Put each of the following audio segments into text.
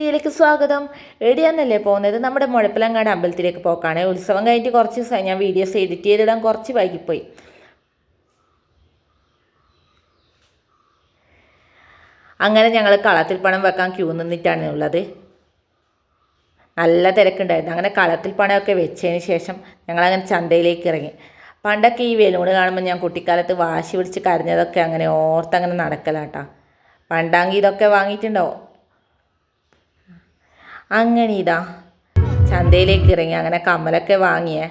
ിലേക്ക് സ്വാഗതം. എവിടെയാന്നല്ലേ പോകുന്നത്? നമ്മുടെ മുഴപ്പിലങ്ങാട് അമ്പലത്തിലേക്ക് പോക്കാണ്. ഉത്സവം കഴിഞ്ഞിട്ട് കുറച്ച് ദിവസമായി ഞാൻ വീഡിയോസ് എഡിറ്റ് ചെയ്തിടാൻ കുറച്ച് വൈകിപ്പോയി. അങ്ങനെ ഞങ്ങൾ കളത്തിൽ പണം വെക്കാൻ ക്യൂ നിന്നിട്ടാണ് ഉള്ളത്. നല്ല തിരക്കുണ്ടായിരുന്നു. അങ്ങനെ കളത്തിൽ പണമൊക്കെ വെച്ചതിന് ശേഷം ഞങ്ങളങ്ങനെ ചന്തയിലേക്ക് ഇറങ്ങി. പണ്ടൊക്കെ ഈ വെലൂണ് കാണുമ്പോൾ ഞാൻ കുട്ടിക്കാലത്ത് വാശി പിടിച്ച് കരഞ്ഞതൊക്കെ അങ്ങനെ ഓർത്തങ്ങനെ നടക്കലാട്ടാ. പണ്ടാങ്കി ഇതൊക്കെ വാങ്ങിയിട്ടുണ്ടാവും. അങ്ങനെ ഇതാ ചന്തയിലേക്ക് ഇറങ്ങി അങ്ങനെ കമ്മലൊക്കെ വാങ്ങിയേ.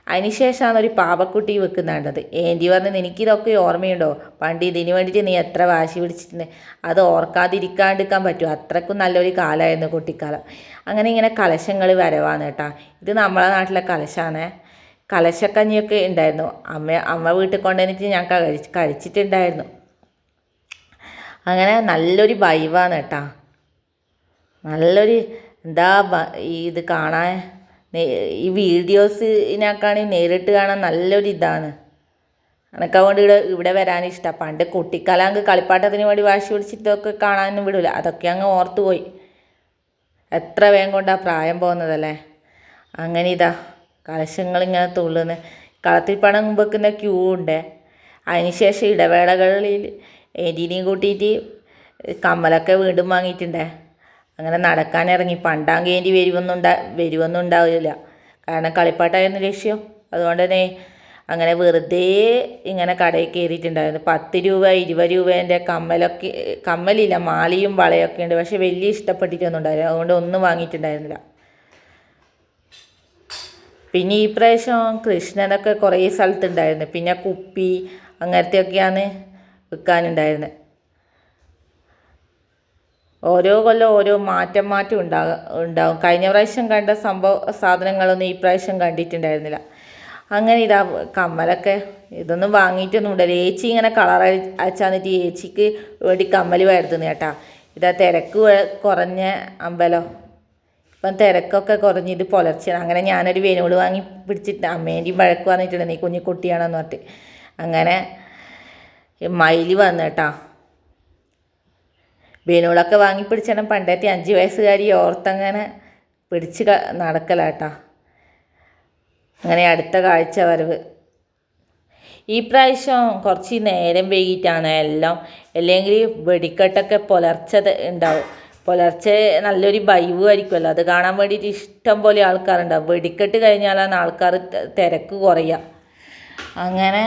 അതിനുശേഷമാണ് ഒരു പാവക്കുട്ടി വെക്കുന്നുണ്ടത്. ഏന്റി പറഞ്ഞത് എനിക്കിതൊക്കെ ഓർമ്മയുണ്ടോ, പണ്ട് ഇതിന് വേണ്ടിയിട്ട് നീ എത്ര വാശി പിടിച്ചിട്ടുണ്ട്, അത് ഓർക്കാതിരിക്കാണ്ടിരിക്കാൻ പറ്റുമോ, അത്രക്കും നല്ലൊരു കാലമായിരുന്നു കുട്ടിക്കാലം. അങ്ങനെ ഇങ്ങനെ കലശങ്ങൾ വരവാണ് കേട്ടാ. ഇത് നമ്മളെ നാട്ടിലെ കലശാണ്. കലശക്കഞ്ഞിയൊക്കെ ഉണ്ടായിരുന്നു. അമ്മ വീട്ടിൽ കൊണ്ടുവന്നിട്ട് ഞാൻ കഴിച്ചിട്ടുണ്ടായിരുന്നു. അങ്ങനെ നല്ലൊരു വൈവാണ് കേട്ടാ. നല്ലൊരു എന്താ ഇത് കാണാൻ, ഈ വീഡിയോസിനേക്കാണെങ്കിൽ നേരിട്ട് കാണാൻ നല്ലൊരു ഇതാണ്. എനിക്ക് അതുകൊണ്ട് ഇവിടെ വരാൻ ഇഷ്ടമാണ്. പണ്ട് കുട്ടിക്കാലം അങ്ങ് കളിപ്പാട്ടത്തിന് വേണ്ടി വാശി പിടിച്ചിട്ടൊക്കെ കാണാനൊന്നും വിടില്ല. അതൊക്കെ അങ്ങ് ഓർത്തുപോയി. എത്ര വേഗം കൊണ്ടാ പ്രായം പോകുന്നതല്ലേ. അങ്ങനെ ഇതാ കലശങ്ങളിങ്ങനെ തുള്ളുന്നു. കളത്തിൽ പണം വെക്കുന്ന ക്യൂ ഉണ്ട്. അതിനുശേഷം ഇടവേളകളിൽ എരിനെയും കൂട്ടിയിട്ട് കമ്മലൊക്കെ വീണ്ടും വാങ്ങിയിട്ടുണ്ടേ. അങ്ങനെ നടക്കാനിറങ്ങി. പണ്ടാങ്കേണ്ടി വരുമൊന്നും ഉണ്ടാവില്ല, കാരണം കളിപ്പാട്ടമായിരുന്നു ലക്ഷ്യം. അതുകൊണ്ട് തന്നെ അങ്ങനെ വെറുതെ ഇങ്ങനെ കടയിൽ കയറിയിട്ടുണ്ടായിരുന്നു. 10 രൂപ 20 രൂപേൻ്റെ കമ്മലില്ല, മാലയും വളയൊക്കെ ഉണ്ട്. പക്ഷെ വലിയ ഇഷ്ടപ്പെട്ടിട്ടൊന്നും ഉണ്ടായില്ല, അതുകൊണ്ട് ഒന്നും വാങ്ങിയിട്ടുണ്ടായിരുന്നില്ല. പിന്നെ ഈ പ്രാവശ്യം കൃഷ്ണനൊക്കെ കുറേ സ്ഥലത്തുണ്ടായിരുന്നു. പിന്നെ കുപ്പി അങ്ങനത്തെയൊക്കെയാണ് വിൽക്കാനുണ്ടായിരുന്നത്. ഓരോ കൊല്ലം ഓരോ മാറ്റം ഉണ്ടാവും. കഴിഞ്ഞ പ്രാവശ്യം കണ്ട സാധനങ്ങളൊന്നും ഈ പ്രാവശ്യം കണ്ടിട്ടുണ്ടായിരുന്നില്ല. അങ്ങനെ ഇതാ കമ്മലൊക്കെ ഇതൊന്നും വാങ്ങിയിട്ടൊന്നുമില്ല. ഏച്ചി ഇങ്ങനെ കളർ അയച്ചാന്നിട്ട് ഏച്ചിക്ക് വേണ്ടി കമ്മൽ വരുത്തുന്നു കേട്ടാ. ഇതാ തിരക്ക് കുറഞ്ഞ അമ്പലം. ഇപ്പം തിരക്കൊക്കെ കുറഞ്ഞിട്ട് പുലർച്ചെ. അങ്ങനെ ഞാനൊരു വേനോട് വാങ്ങി പിടിച്ചിട്ട് അമ്മേൻ്റെയും വഴക്ക് പറഞ്ഞിട്ടുണ്ട്, നീ കുട്ടിയാണെന്ന് പറഞ്ഞിട്ട്. അങ്ങനെ മയിൽ വന്നു കേട്ടാ. ബലൂണൊക്കെ വാങ്ങി പിടിച്ചാൽ പണ്ടത്തെ 5 വയസ്സുകാരി ഓർത്തങ്ങനെ പിടിച്ച് നടക്കലാട്ടാ. അങ്ങനെ അടുത്ത കാഴ്ച വരവ്. ഈ പ്രാവശ്യം കുറച്ച് നേരം വൈകിട്ടാണ് എല്ലാം. അല്ലെങ്കിൽ വെടിക്കെട്ടൊക്കെ പുലർച്ചെ ഉണ്ടാവും. പുലർച്ചെ നല്ലൊരു വൈബും ആയിരിക്കുമല്ലോ, അത് കാണാൻ വേണ്ടിയിട്ട് ഇഷ്ടം പോലെ ആൾക്കാരുണ്ടാവും. വെടിക്കെട്ട് കഴിഞ്ഞാലാണ് ആൾക്കാർ തിരക്ക് കുറയുക. അങ്ങനെ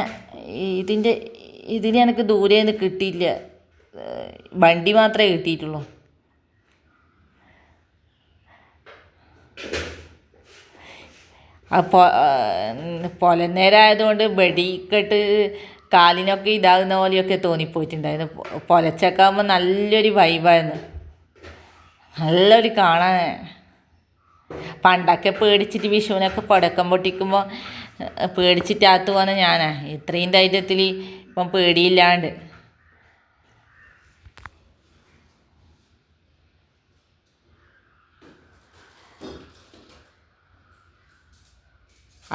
ഇതിന് എനിക്ക് ദൂരെ നിന്ന് കിട്ടിയില്ല, വണ്ടി മാത്രമേ കിട്ടിയിട്ടുള്ളൂ. അപ്പോൾ പൊലന്നേരമായതുകൊണ്ട് വെടിക്കെട്ട് കാലിനൊക്കെ ഇതാകുന്ന പോലെയൊക്കെ തോന്നിപ്പോയിട്ടുണ്ടായിരുന്നു. പൊലച്ചൊക്കെ ആകുമ്പോൾ നല്ലൊരു വൈബായിരുന്നു, നല്ലൊരു കാണാൻ. പണ്ടൊക്കെ പേടിച്ചിട്ട് വിഷുവിനൊക്കെ പടക്കം പൊട്ടിക്കുമ്പോൾ പേടിച്ചിട്ട് അകത്ത് പോകുന്ന ഞാനാ. ഇത്രയും ധൈര്യത്തിൽ ഇപ്പം പേടിയില്ലാണ്ട്.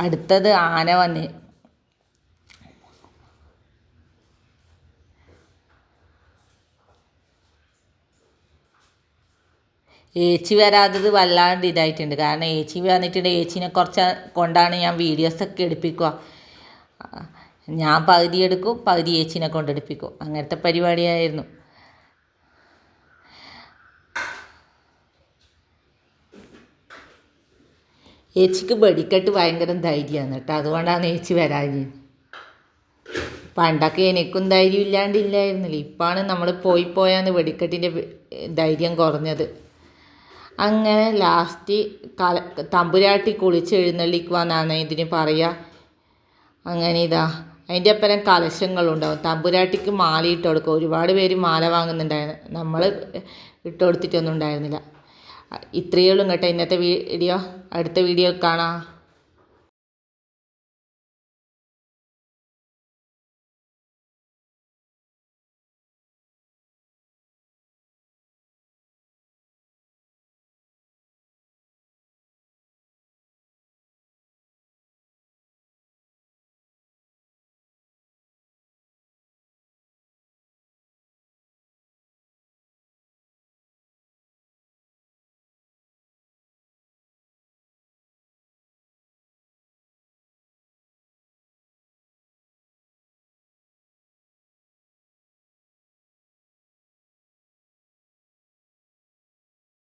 അടുത്തത് ആന വന്ന്. ഏച്ചി വരാത്തത് വല്ലാണ്ട് ഇതായിട്ടുണ്ട്. കാരണം ഏച്ചി വന്നിട്ടുണ്ട്. ഏച്ചിനെ കുറച്ച് കൊണ്ടാണ് ഞാൻ വീഡിയോസൊക്കെ എടുപ്പിക്കുക. ഞാൻ പകുതി എടുക്കും, പകുതി ഏച്ചിനെ കൊണ്ടെടുപ്പിക്കും. അങ്ങനത്തെ പരിപാടിയായിരുന്നു. ഏച്ചിക്ക് വെടിക്കെട്ട് ഭയങ്കര ധൈര്യമാണ് കേട്ടോ, അതുകൊണ്ടാണ് ഏച്ചി വരാഞ്ഞത്. പണ്ടൊക്കെ എനിക്കും ധൈര്യം ഇല്ലാണ്ടില്ലായിരുന്നില്ല. ഇപ്പോഴാണ് നമ്മൾ പോയാന്ന് വെടിക്കെട്ടിൻ്റെ ധൈര്യം കുറഞ്ഞത്. അങ്ങനെ ലാസ്റ്റ് തമ്പുരാട്ടി കുളിച്ച് എഴുന്നള്ളിക്കുവാന്നാണ് ഇതിന് പറയുക. അങ്ങനെ ഇതാ അതിൻ്റെ ഒപ്പം കലശങ്ങളുണ്ടാവും. തമ്പുരാട്ടിക്ക് മാല ഇട്ട് കൊടുക്കും. ഒരുപാട് പേര് മാല വാങ്ങുന്നുണ്ടായിരുന്നു, നമ്മൾ ഇട്ട് കൊടുത്തിട്ടൊന്നും ഉണ്ടായിരുന്നില്ല. ഇത്രയേ ഉള്ളൂ കേട്ടോ ഇന്നത്തെ വീഡിയോ. അടുത്ത വീഡിയോ കാണാം.